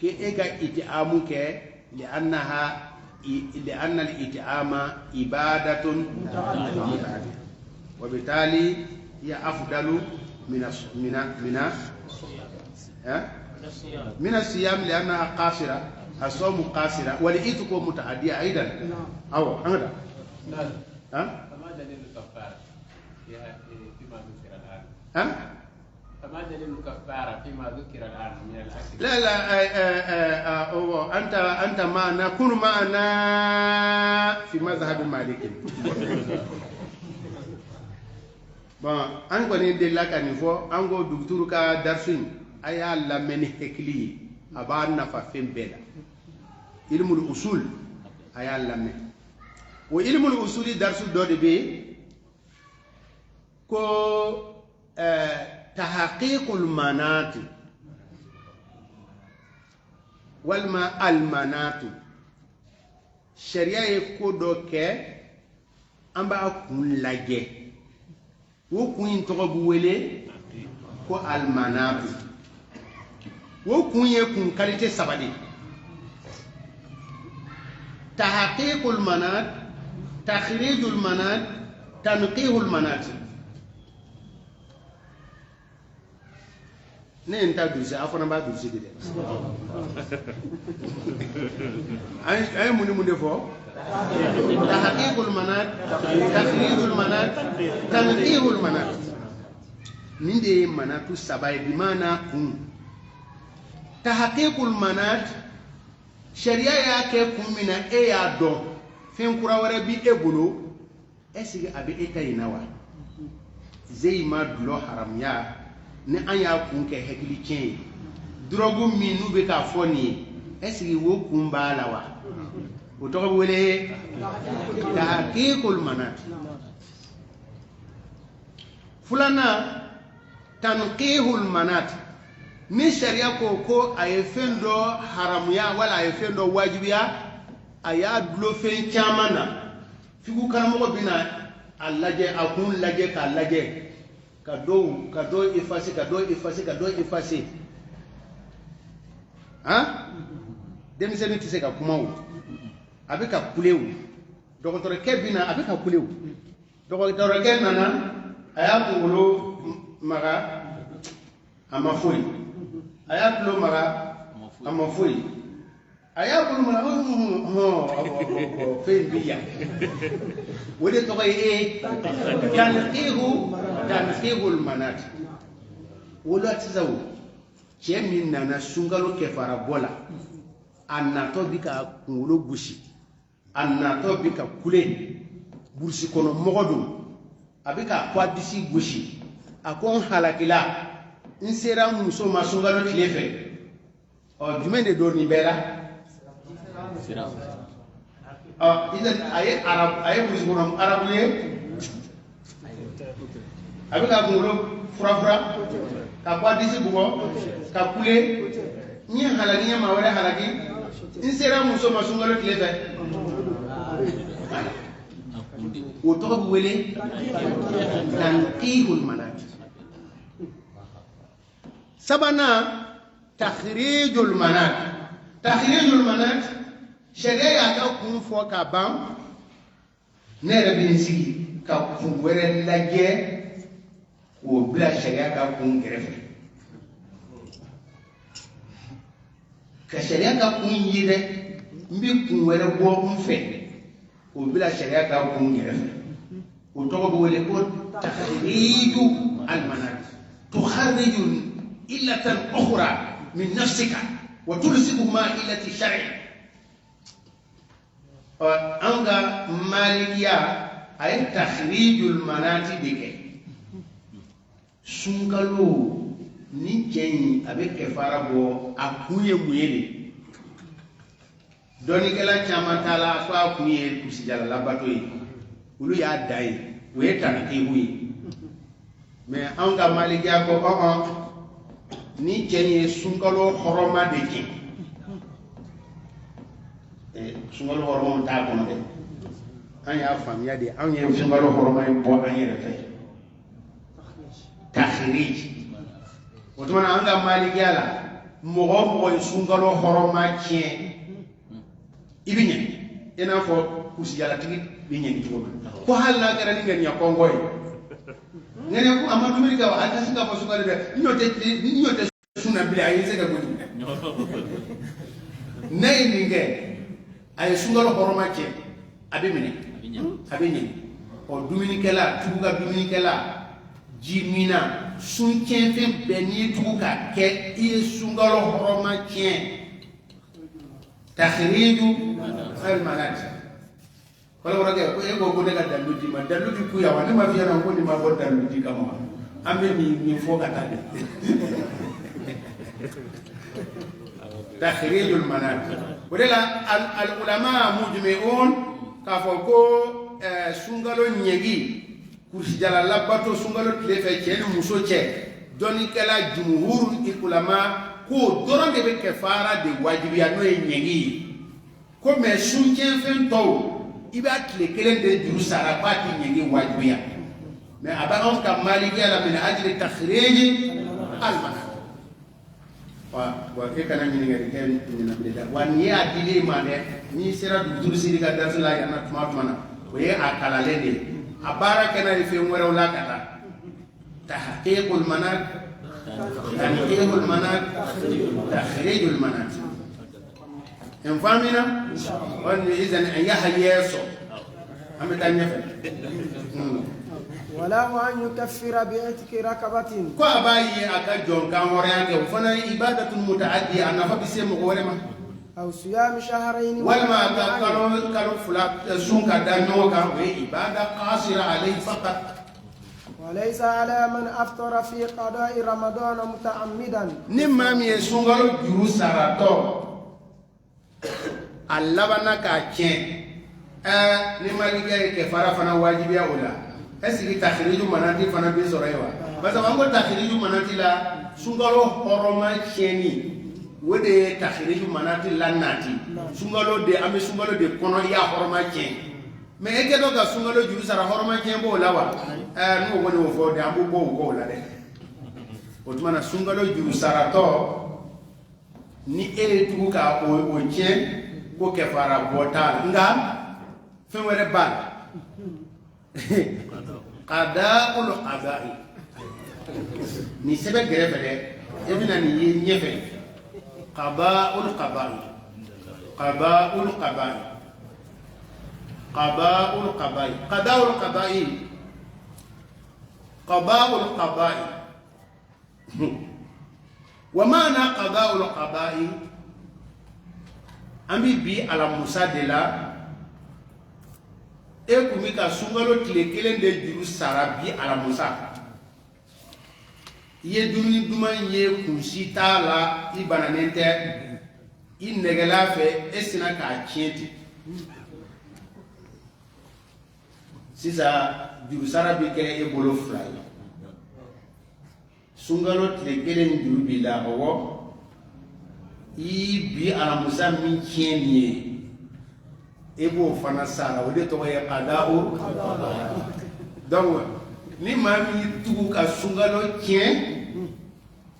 ke ega itiamu ke li annaha li anna al itiama ibadatun وبالتالي هي أفضل من الصيام لأنها قاصرة الصوم قاصرة ولئيتك متعدية أيضا أو هذا فما دليل الكفارة فيما ذكر الآن فما دليل الكفارة فيما ذكر الآن من الأكل لا أنت معنا كن معنا في مذهب المالكي bon an kɔni delila ka nin fɔ an ko duguturu ka darsin a y'a lamɛn ni hakili ye a b'a nafa fɛn bɛɛ la ilmul usul a y'a lamɛn o ilmul usuli darsu dɔ de bɛ yen ko tahaqiqul manati walima almanatu sariya ye ko dɔ kɛ an b'a kun lajɛ wo kun in tɔgɔ bɛ wele ko almanatu wo kun ye kun qualité sabali tahqiqul manat takhrijul manat tanqihul manat ne enta dursi afana ba dursi de ay muni fo tahqiqul manat takhrijul manat tanqihul manat ninde manatu sabai bi mana kun tahqiqul manat sharia ya ke kun mina e ya do fen kura wara bi e bolo esigi abi e tayinawa zey ma dulo haram ya ne an ya kun ke hakili chen drogu minu be ka foni esigi wo kun balawa o to wele tahqiqul manat fulana tanqihul manat ni sharia ko ay fendo haramuya wala ay fendo wajibiya aya dulo fen chamana figu karamo bina allaje akun laje ka laje kado effacer ha demiseni tise ka kumawo abika kulewu dokotore kebina abika kulewu dokotore kenana aya kungolo maga amafuri aya kulo maga amafuri aya kulo maga fen biya wode to kay tanqihul manat wala tsawu chemin nana sungalo ke fara bola annato bika kungolo bushi annato bika kule bursi kono mogodo abika kwadisi bushi akon halakila insera muso masungalo tilefe o jumende do ni bela sira idan ay arab bursi kono arabuye abika kungolo fura ka kwadisi bugo ka kule ni halaki nya mawara halaki insera muso masungalo tilefe وتغب ولي تنقيه المنات سبنا تخريج المنات شريعة كون فوق بام نربينسي كون ورن لاجي وبلا شريعة كون غرف كشريعة كون يده مبي كون ورن بو مفه وبلا شريعة كون غرف وتغب ولي تخريج المنات تخرج إلة أخرى من نفسك وتلصق ما إلة الشرع أنغا مالكيا أي تخريج المنات بك سنكالو نيجي أبي كفاربو أكوية ميلي doni kala chama tala fa kuye kusijala labato yi ulu ya dai we tan ki hui mais anga maliki ko ni jenye sungalo horoma de ki sungalo horoma ta ko de anya famia de anya sungalo horoma bo anya de tay takhrij wotuma anga maliki ala mo sungalo horoma chien ibinya ena fo kusijala tigi binya ntuko ko halla gara ni ngani kongo yi ngani ko amadu milika wa ata singa fo sukale be nyote suna bila ayi sega godi nay ninge ay sungalo horoma ke abimine abinya o duminikela tuga duminikela jimina sunken fe beni tuga ke i sungalo horoma ke تخريج المنات wala wala ko e go go daga daluji ma daluji ku ya wani ma fiya na ko ni ma go daluji kama ambe ni fo kata de تخريج المنات ودلا العلماء مجمعون كفوكو سungalo nyegi kursi jala labato sungalo tlefe cheni muso che doni kala jumhurul ulama ko doron de be kefara de wajibi ya no yengi ko me sunken fen to iba kile kelen de juru sara pati yengi wajibi ya me aba on ka maliki ala min ajli takhrij al manat wa ke kana ni ngari ke ni na bida wan ye adile mane ni sera du siri ka dar la yana tuma na o ye akala lende abara kana ife ngore wala kata tahqiqul manat tanqihul manat takhrijul manat en famina on izan an yahyeso ametanya fa ولا أن يكفر بعتق ركبة ko abayi aka jonka horiyanke fana ibadatun mutaaddi annafa bisemu gorema أو صيام شهرين walma aka kalo fula sunka danyoka we ibada qasira alayhi faqat وليس على من أفطر في قضاء رمضان متعمدا nimma mi sungalo juru sarato allabana ka chen ni malige ke fara fana wajibiya ula esigi takhriju manati fana bi sorewa basa wango takhriju manati la sungalo horoma cheni wode takhriju manati lanati sungalo de ame sungalo de kono ya horoma chen me eke do ga sungalo juru sara horoma chen bo lawa no woni wo fo de ambu bo ko la de otuma na sungalo juru sara to ni e tugu ka o chen ko ke fara bota nga fenwere ban qada'ul qada'i ni sebe grefe de ebina ni nyefe qada'ul qada'i qada'ul qada'i qada'ul qada'i qada'ul qada'i qada'ul qada'i wa ma'na qada'ul qada'i ambi bi ala musa de la e kumi ka sungalo tile kelen de juru sara bi ala musa ye dumuni duman ye kunsi t'a la i bananen tɛ i negela fɛ e sina k'a tiɲɛ ten sisan juru sara bi kɛ e bolo fila ye sungalo tile kelen juru b'i la ɔwɔ i bi ala musa min tiɲɛ nin ye ebo fana sara o de tɔgɔ ye qada'u donc ni maa min tugu ka sungalo tiɲɛ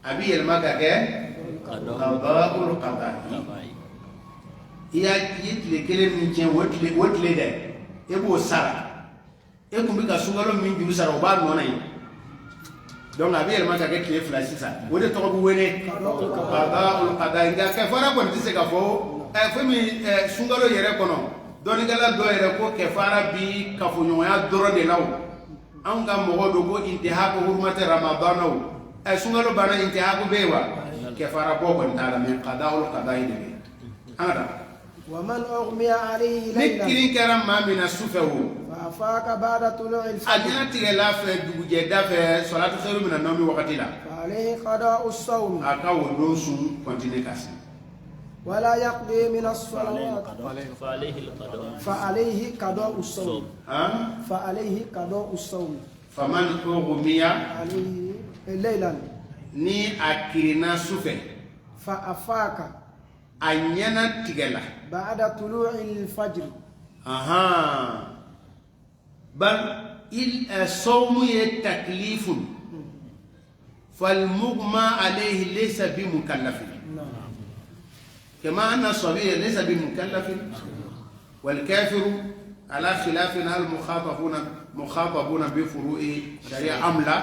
a bi yɛlɛma ka kɛ qada'ul qada'i i ye tile kelen min tiɲɛ o tile dɛ e b'o sara e kun bi ka sungalo min juru sara o b'a nɔ na ye donc a bi yɛlɛma ka kɛ tile fila sisan o de tɔgɔ bɛ wele qada'ul qada'i nka kɛfara kɔni tɛ se ka fɔ fɛn min sungalo yɛrɛ kɔnɔ dɔnikɛla dɔ yɛrɛ ko kɛfara bi kafoɲɔgɔnya dɔrɔn de la o anw ka mɔgɔ do ko intihaku hurmati ramadana o sungalo banna intihaku bɛ yen wa kɛfara bɔ kɔni t'a la mais qada'ul qada'i de bɛ an ka taa ومن أغمي عليه ni ليلا kirin kɛra maa min na sufɛ o فأفاق بعد طلوع a الفجر jɛnatigɛla fɛ dugujɛda fɛ salatu khairu mina nawmi wagati la فعليه قضاء الصوم a ka o don sun continue ka se ولا يقضي من الصلوات فعليه قضاء الصوم فعليه قضاء الصوم faman ughmiya عليه ليلا ni a kirina sufɛ فأفاق a ɲɛna tigɛla بعد طلوع الفجر بل الصوم تكليف فالمغمى عليه ليس بمكلف كما أن الصبي ليس بمكلف والكافر على خلاف المخاطبون بفروع شريعة أم لا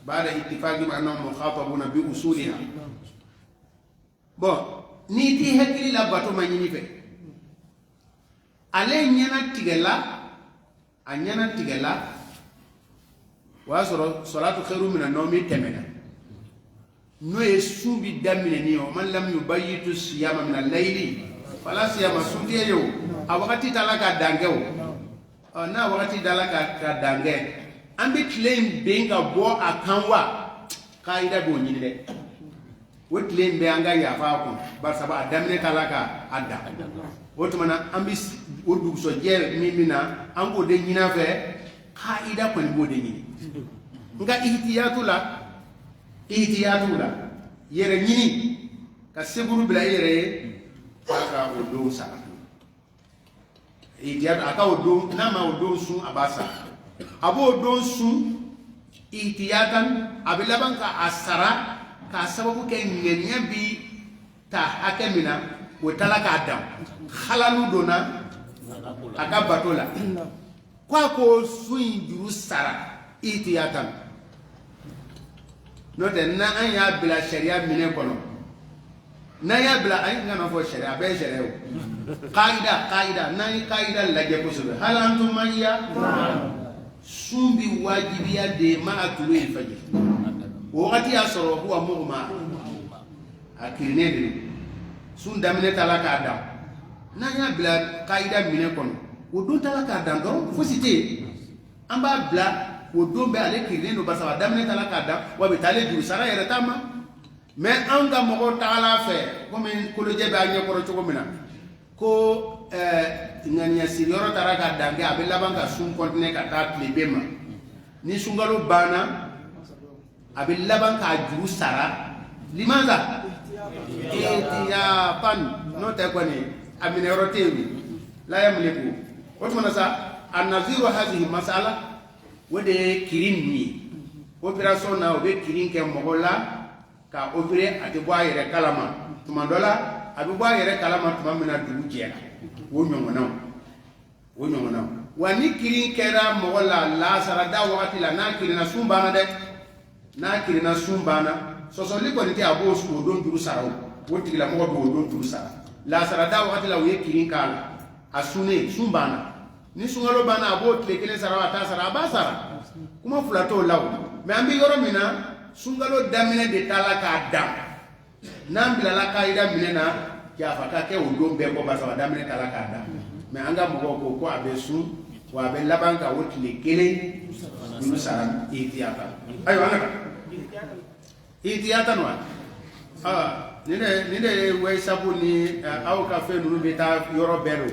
بعد اتفاق أنهم مخاطبون بأصولها bon ni ti hakili la bato ma nyini fe ale nyana tigela wa salatu khairu min an-nawmi temena no yesu bi damine ni o man lam yubayyitu siyama min al-layli fala siyama sutiye yo a wakati talaka dangewo na wakati dalaka ka dange ambi claim benga bo akanwa kaida do nyini de wotlen be anga ya fa ko bar saba damine talaka adda wotumana ambi wodu so jere mimina ango de nyina fe kaida ko bo de nyini nga ihtiyatu la yere nyini ka seburu bila yere aka odo sa ihtiyatu aka odo na ma odo sun abasa abo odo sun ihtiyatan abilaban ka asara ka sababu ke ngenya bi ta hakemina o talaka adam halalu dona aka batola kwa ko suin juru sara itiyatan no de na an ya bila sharia mine kono na ya bila an ngana fo sharia be sharia o qaida na yi qaida laje ko sube hal antum maniya sumbi wajibiya de ma atulu fajr wakati ya soro huwa mughma akirine de sun damine talaka adam na ya bila qaida mine kono o don talaka adam do fo cité amba bla o don be ale kirine no basa damine talaka adam wa be tale du sara yere tama mais anga mo taala fe comme ko le jebe anya ko to mina ko ngania sirioro taraka dange abella banga sun kontine ka ta klebema ni sungalo bana abella banga juru sara limaza ya pan no te ko ni amine rotewi la yamliku otmana sa an-naziru hadhihi mas'ala wode kirin ni operation na obe kirin ke mogola ka opere ate boa yere kalama tumandola abi boa yere kalama tumamina dugu jera wo nyongona wani kirin kera mogola la sarada wakati la na kirina sumbana soso liko nite abo su odon duru saraw woti la mogo do odon duru sara la sarada wakati la we kirin kala asune sumbana ni sungalo bana abo tlekele sarawa ta sara ba sara kuma fulato law me ambi yoro mina sungalo damine de talaka dam nambila la kaida minena ya faka ke odon be ko basa damine talaka dam me anga mogo ko abesu wa be labanka wotile kele dulu sara itiyata ayo anga itiyata no nide way sabu ni aw ka fe nunu beta yoro belo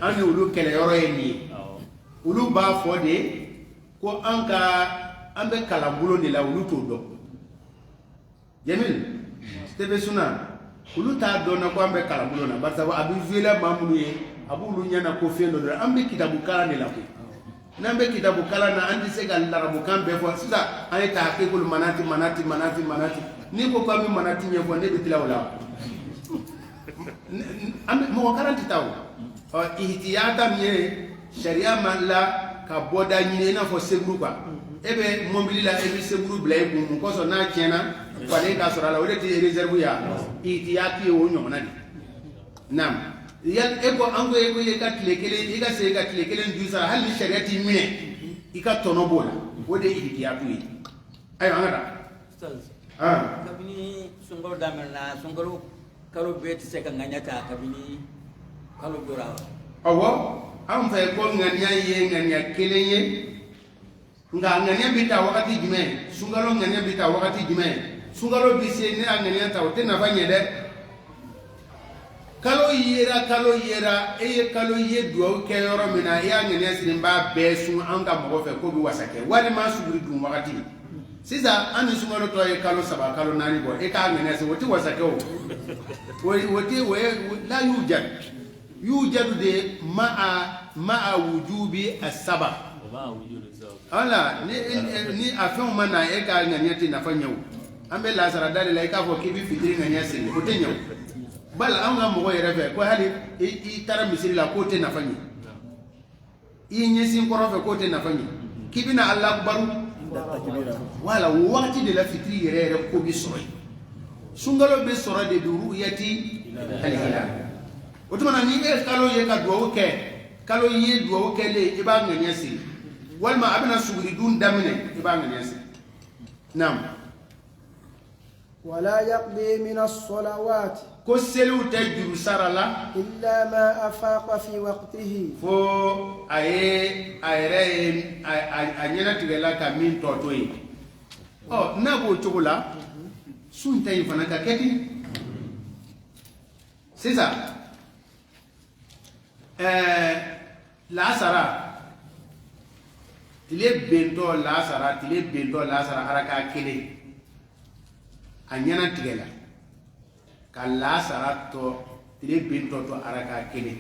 ani ulu kele yoro eni ulu ba fode ko anka ambe kalambulo ni la ulu todo Jamil tebe suna ulu ta dona ko ambe kalambulo na barta wa abi vela mamunu ye abu ulu nyana ko fe no ambe kitabu kala ni la ko nambe kitabu kala na andi sega larabu kambe fo sisa ay tahqiqul manati ni ko ko mi manati nyefo ne bitila wala ambe mo garanti taw ihtiyata miye sharia malla ka boda nyine na fo seguru kwa ebe mobilila ebe seguru blay bu ko so na chena kwa ne ka sora la wala ti reserve ya ihtiyati wo nyona ni nam yal ego ango ego ye ka tlekele iga se ga tlekele ndu sara hal shariati mine ika tono bola wode ihtiyatu yi ayo angata kabini sungalo damerna sungalo kalo beti se ka nganyata kabini kalo dora awo am fa ko nganya kelenye nga nganya bita wakati jime sungalo nganya bita wakati jime sungalo bise ne nganya ta wote na fanye de kalo yera eye kalo ye duwa ke yoro mina ya nganya sirimba besu anga mogo fe ko bi wasake wali ma suburi dum wakati sisa ani sungalo to ye kalo saba kalo nani bo e ka nganya se wote wasake o wote we la yujadu de ma'a wujubi as-sabab ala ni afon mana e ka nganya ti na fanyawo ambe la sara dale la ka fo kibi fitiri nganya se ko te nyawo bala anga mo yere fe ko hali i tara misiri la ko te na fanyi i nyesi ko fe ko te na fanyi kibi na Allah akbar wala wakati de la fitiri yere ko bi soroy sungalo be soro de duru yati al-hilal otumana ni e kalo ye ka duwo ke kalo ye duwo ke le iba nganya se walma abna sugri dun damine iba nganya se nam ولا يقضي من الصلوات كسلو تجر سرلا إلا ما أفاق في وقته فو أيرين أنينا تغلا كمين توتوي أو نابو تقولا سنتا يفنك كتي سيسا لا سرا تلي بنتو لا سرا حركة كلي anyana tigela kala sarato tire binto to araka kele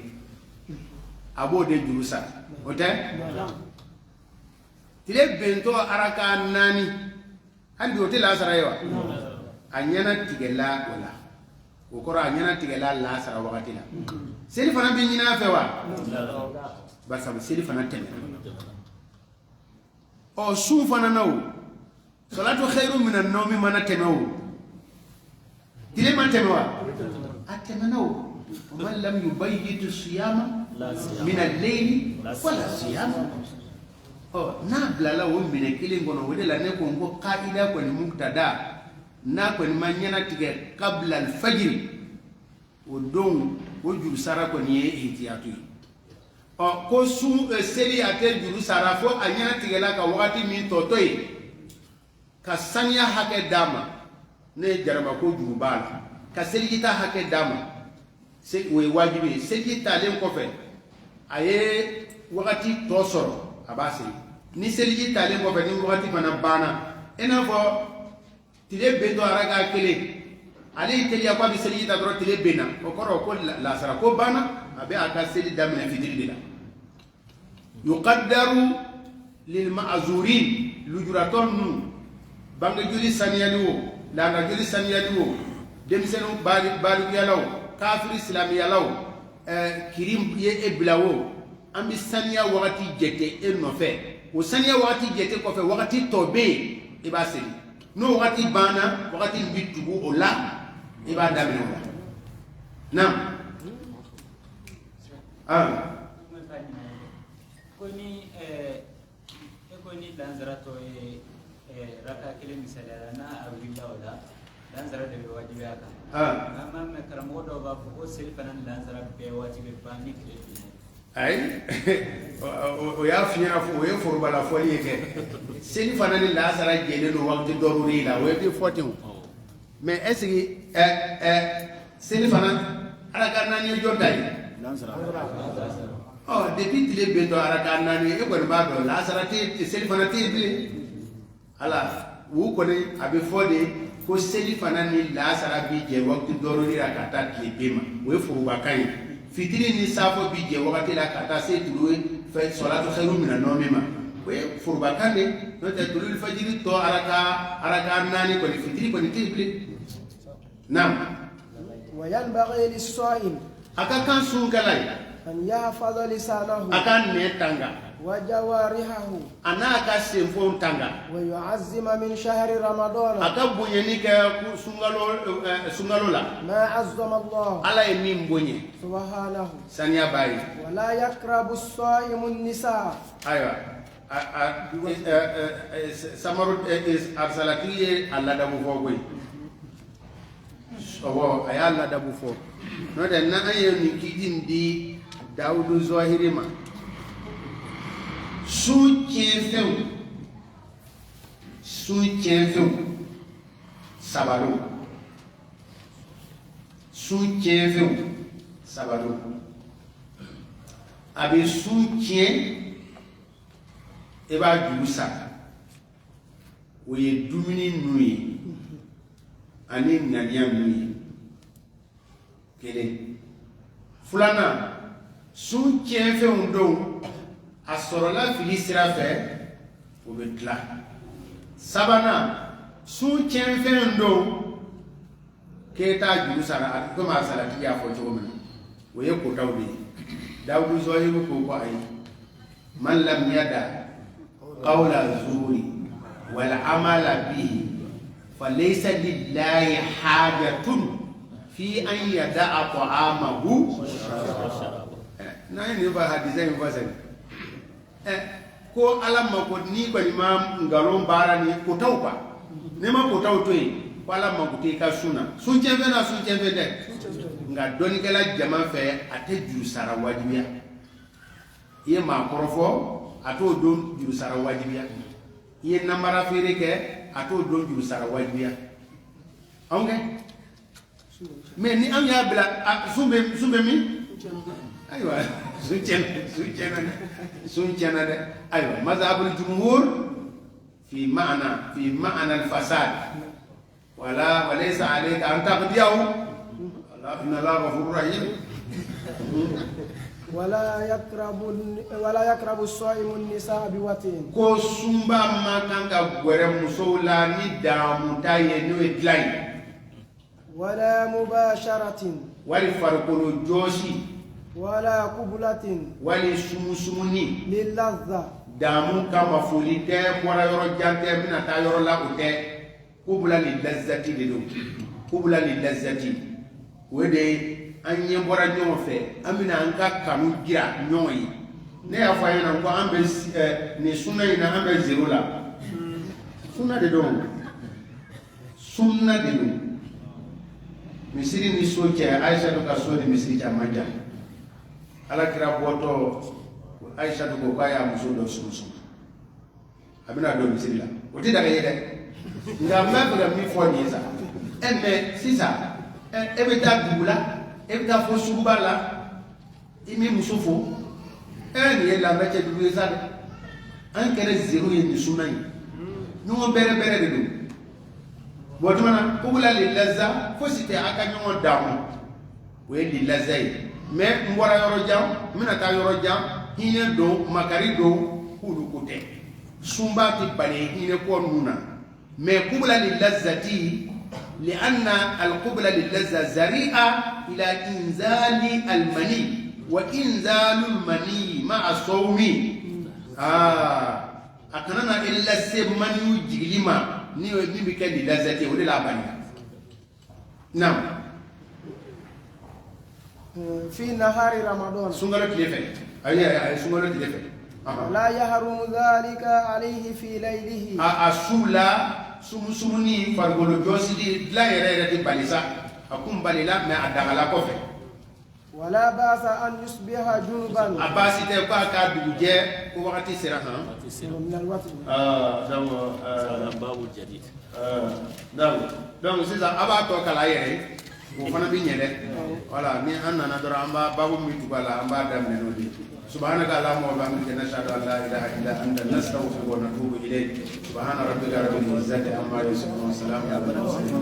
abo de jurusa ote tire binto araka nani handi ote la sarayo anyana tigela wala o koro anyana tigela la sara wakati la seli fana bi nyina fe wa ba sabu seli fana teme o su fana nawo salatu khairu min an-nawmi mana temawo tile man temawa atema nawo man lam yubayyit siyama min al-layli wala siyama o na blala wo mine kile ngono wede la ne ko ngo qaida ko ni muktada na ko ni manyana tige qabla al-fajr o don o juru sara ko ni ihtiyatu o ko su seli ate juru sara fo anyana tige la ka wakati min totoy ka sanya hake dama ne jarama ko juru bala ka seli ta hake dama se we wajibi seli ta len ko fe aye wakati to soro abase ni seli ta len ko fe ni wakati mana bana ena fo tile bendo araga kele ali tele ya kwa bi seli ta dro tile bena o koro ko la sara ko bana abe aka seli damina fitri dila yuqaddaru lil ma'zurin lujuraton banga juli saniyani wo langa juli saniyani wo demsenu bari yalaw kafir islam yalaw kirim ye eblawo ambi saniya wakati jete en no fe o saniya wakati jete ko fe wakati tobe ibaseli no wakati bana wakati bitubu ola ibada mina nam koni lanzara to raka kile misala na awilla wala lanzara de wajibi aka amma me karamo do ba ko selfanan lanzara be wajibi ba ni kile ay o ya fiya fo o fo bala fo yeke selfanan lanzara jele no wakti doruri la we de fotin mais est-ce que selfanan ala kanani jondai lanzara oh depuis tile bendo ara kanani e ko ba do lanzara ti selfana ti bi ala wu ko ne abe fode ko seli fana ni la sara bi je wakati dorori la kata klebema we furu bakay fitiri ni safo bi je wakati la kata se tuwe fa salatu khairu min an-nawmima we furu bakande no te tulul fajiri to araka nani ko fitiri ko ni tibli nam wa yanbaghi lis-sa'im aka kan sun kalai an yahfaza lisanahu akan ne tanga وجوارحه anaka semfo tanga ويعزم من شهر رمضان akabunye ni ka sungalo la ما عظم الله ala e min bonye سبحانه sanya bayi ولا يقرب الصائم النساء aywa samaru arsalatiye alla dabu fo koy owo ay alla dabu fo no de na ayo ni kidindi daudu zahirima soutien feu sabalo soutien feu sabalo abe soutien e ba jusa oye dumini nui ani ngania nui kele fulana soutien feu ndo asorola filisira fe o be tla sabana su chenfen do keta juru sara ko ma sala ti ya fo to men o ye ko tawbi dawdu zohibu ko ko ay man lam yada qawla zuri wal amala bihi falaysa lillahi hajatun fi an yada'a ta'amahu na ni ba hadizai ba sai ko alamma ko ni ko imam ngalon barani ko tawba ne ma ko tawto yi ko alamma ko te ka suna sun cembe de nga doni kala jama fe ate juru sara wajibiya ye ma korofo ato don juru sara wajibiya ye namara fere ke ato don juru sara wajibiya onge mais ni am ya bla sumbe mi aywa سنجنا أيوة مذهب الجمهور في معنى الفساد وليس عليك أن تقضيه إن الله غفور رحيم ولا يقرب الصائم النساء بوتين كو سumba makanga gwere musola ni damu taye no edlai ولا مباشرة wali farikolo joosi ولا قبلة wali sumusumuni للذة damu kama foli tɛ bɔra yɔrɔ jan tɛ bɛna taa yɔrɔ la o tɛ kubula ni lazati de don kubula ni lazati o de an ɲɛ bɔra ɲɔgɔn fɛ an bɛna an ka kanu jira ɲɔgɔn ye ne y'a fɔ a ɲɛna ko an bɛ nin sunna in na an bɛ zero la sunna de don sunna de don misiri ni so cɛ Aisha ka so ni misiri caman jan alakira bɔtɔ Aisha ko k'a y'a muso dɔ sumu a bɛna don misiri la o tɛ daga ye dɛ nka n b'a fɛ ka min fɔ nin ye sa mais sisan e bɛ taa dugu la e bɛ taa fɔ suguba la i m'i muso fo nin ye lamɛn cɛ dugu ye sa dɛ an kɛra zero ye nin sunna in ɲɔgɔn bɛrɛ bɛrɛ de don bon tumana kubula le laza fosi tɛ a ka ɲɔgɔn daamu o ye le laza ye mais n bɔra yɔrɔ jan n bɛna taa yɔrɔ jan hinɛ don makari don k'olu ko tɛ sunba tɛ bali hinɛ kɔ ninnu na mais kubula le lazati لأن القبلة للذة ذريعة إلى إنزال المني وإنزال المني مع الصوم أكننا إلا سمني جلما ني بكل لذة ولا لا بني نعم في نهار رمضان سنغلت لفه أي سنغلت لفه لا يحرم ذلك عليه في ليله أسولا sumusumuni fargolo josidi la yere de balisa akum balila me adagala ko fe wala basa an yusbiha junuban abasi te ko aka duje ko wakati sira han min alwaqt babu jadid donc c'est ça aba to kala yere ko fana bi nyede wala ni annana dora amba babu mi tubala amba damne no di سبحانك اللهم وبحمدك نشهد ان لا اله الا انت نستغفرك ونتوب اليك سبحان ربك رب العزه عما يصفون وسلام على المرسلين